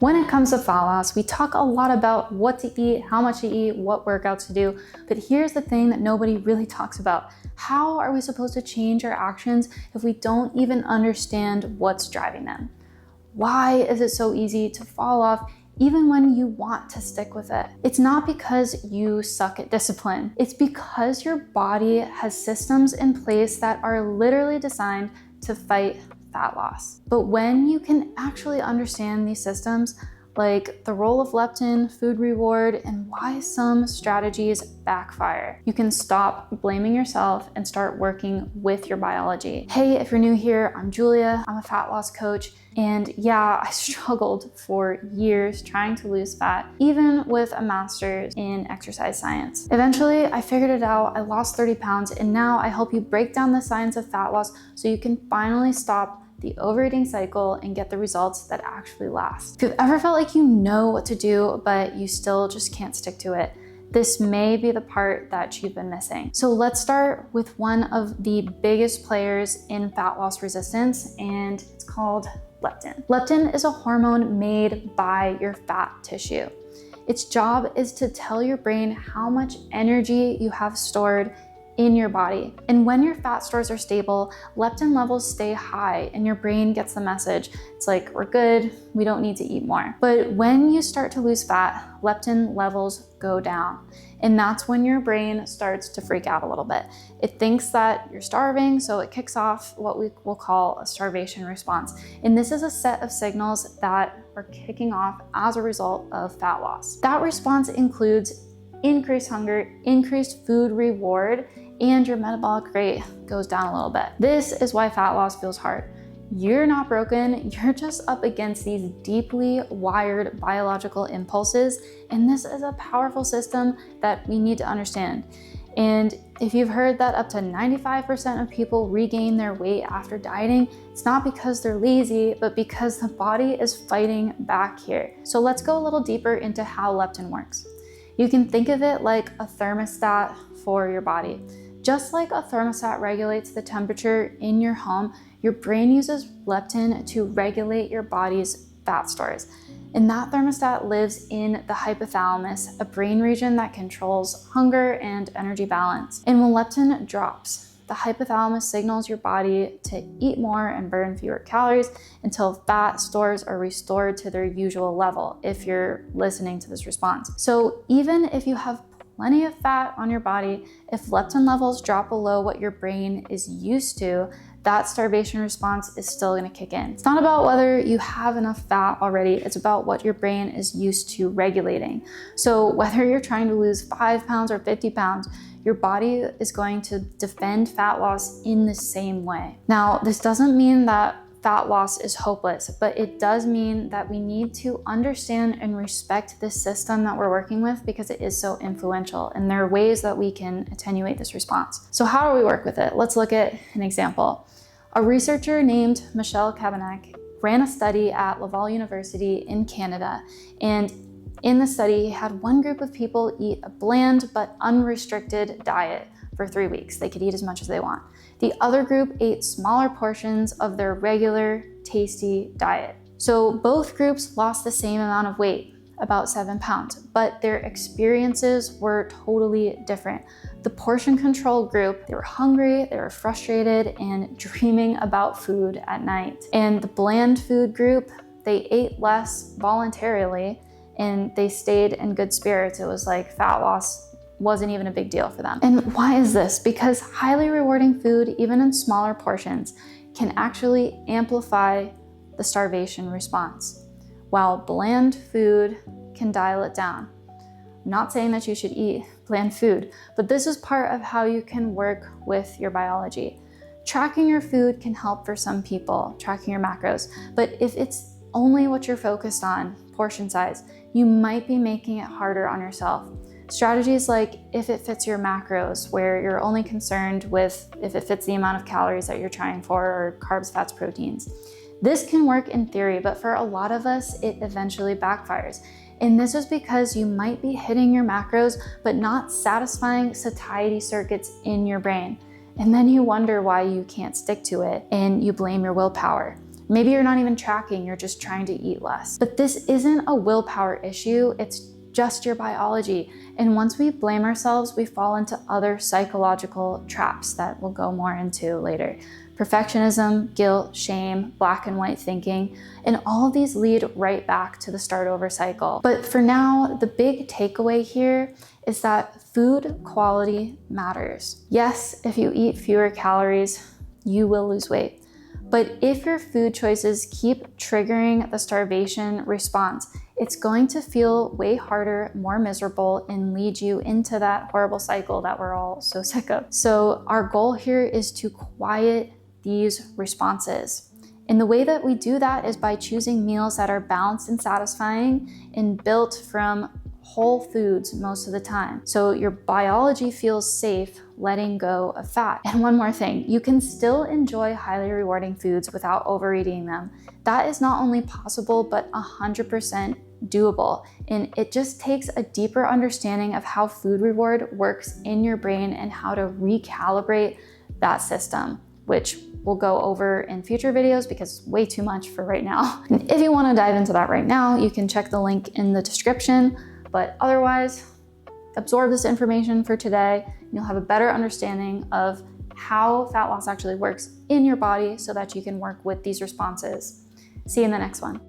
When it comes to fat loss, we talk a lot about what to eat, how much to eat, what workouts to do, but here's the thing that nobody really talks about. How are we supposed to change our actions if we don't even understand what's driving them? Why is it so easy to fall off even when you want to stick with it? It's not because you suck at discipline. It's because your body has systems in place that are literally designed to fight fat loss. But when you can actually understand these systems, like the role of leptin, food reward, and why some strategies backfire, you can stop blaming yourself and start working with your biology. Hey, if you're new here, I'm Julia. I'm a fat loss coach. And yeah, I struggled for years trying to lose fat, even with a master's in exercise science. Eventually, I figured it out. I lost 30 pounds, and now I help you break down the science of fat loss so you can finally stop the overeating cycle and get the results that actually last. If you've ever felt like you know what to do, but you still just can't stick to it, this may be the part that you've been missing. So let's start with one of the biggest players in fat loss resistance, and it's called leptin. Leptin is a hormone made by your fat tissue. Its job is to tell your brain how much energy you have stored in your body. And when your fat stores are stable, leptin levels stay high and your brain gets the message. It's like, we're good, we don't need to eat more. But when you start to lose fat, leptin levels go down. And that's when your brain starts to freak out a little bit. It thinks that you're starving, so it kicks off what we will call a starvation response. And this is a set of signals that are kicking off as a result of fat loss. That response includes increased hunger, increased food reward, and your metabolic rate goes down a little bit. This is why fat loss feels hard. You're not broken, you're just up against these deeply wired biological impulses, and this is a powerful system that we need to understand. And if you've heard that up to 95% of people regain their weight after dieting, it's not because they're lazy, but because the body is fighting back here. So let's go a little deeper into how leptin works. You can think of it like a thermostat for your body. Just like a thermostat regulates the temperature in your home, your brain uses leptin to regulate your body's fat stores. And that thermostat lives in the hypothalamus, a brain region that controls hunger and energy balance. And when leptin drops, the hypothalamus signals your body to eat more and burn fewer calories until fat stores are restored to their usual level, if you're listening to this response. So even if you have plenty of fat on your body, if leptin levels drop below what your brain is used to, that starvation response is still gonna kick in. It's not about whether you have enough fat already, it's about what your brain is used to regulating. So whether you're trying to lose 5 pounds or 50 pounds, your body is going to defend fat loss in the same way. Now, this doesn't mean that fat loss is hopeless, but it does mean that we need to understand and respect this system that we're working with because it is so influential, and there are ways that we can attenuate this response. So how do we work with it? Let's look at an example. A researcher named Michelle Cabanach ran a study at Laval University in Canada, and in the study, he had one group of people eat a bland but unrestricted diet for 3 weeks. They could eat as much as they want. The other group ate smaller portions of their regular, tasty diet. So both groups lost the same amount of weight, about 7 pounds, but their experiences were totally different. The portion control group, they were hungry, they were frustrated, and dreaming about food at night. And the bland food group, they ate less voluntarily, and they stayed in good spirits. It was like fat loss wasn't even a big deal for them. And why is this? Because highly rewarding food, even in smaller portions, can actually amplify the starvation response, while bland food can dial it down. I'm not saying that you should eat bland food, but this is part of how you can work with your biology. Tracking your food can help for some people, tracking your macros, but if it's only what you're focused on, portion size, you might be making it harder on yourself. Strategies like if it fits your macros, where you're only concerned with if it fits the amount of calories that you're trying for, or carbs, fats, proteins. This can work in theory, but for a lot of us, it eventually backfires. And this is because you might be hitting your macros, but not satisfying satiety circuits in your brain. And then you wonder why you can't stick to it, and you blame your willpower. Maybe you're not even tracking, you're just trying to eat less. But this isn't a willpower issue, it's just your biology. And once we blame ourselves, we fall into other psychological traps that we'll go more into later. Perfectionism, guilt, shame, black and white thinking, and all of these lead right back to the start over cycle. But for now, the big takeaway here is that food quality matters. Yes, if you eat fewer calories, you will lose weight. But if your food choices keep triggering the starvation response, it's going to feel way harder, more miserable, and lead you into that horrible cycle that we're all so sick of. So our goal here is to quiet these responses. And the way that we do that is by choosing meals that are balanced and satisfying and built from whole foods most of the time. So your biology feels safe letting go of fat. And one more thing, you can still enjoy highly rewarding foods without overeating them. That is not only possible, but 100% doable. And it just takes a deeper understanding of how food reward works in your brain and how to recalibrate that system, which we'll go over in future videos because it's way too much for right now. And if you want to dive into that right now, you can check the link in the description. But otherwise, absorb this information for today, and you'll have a better understanding of how fat loss actually works in your body so that you can work with these responses. See you in the next one.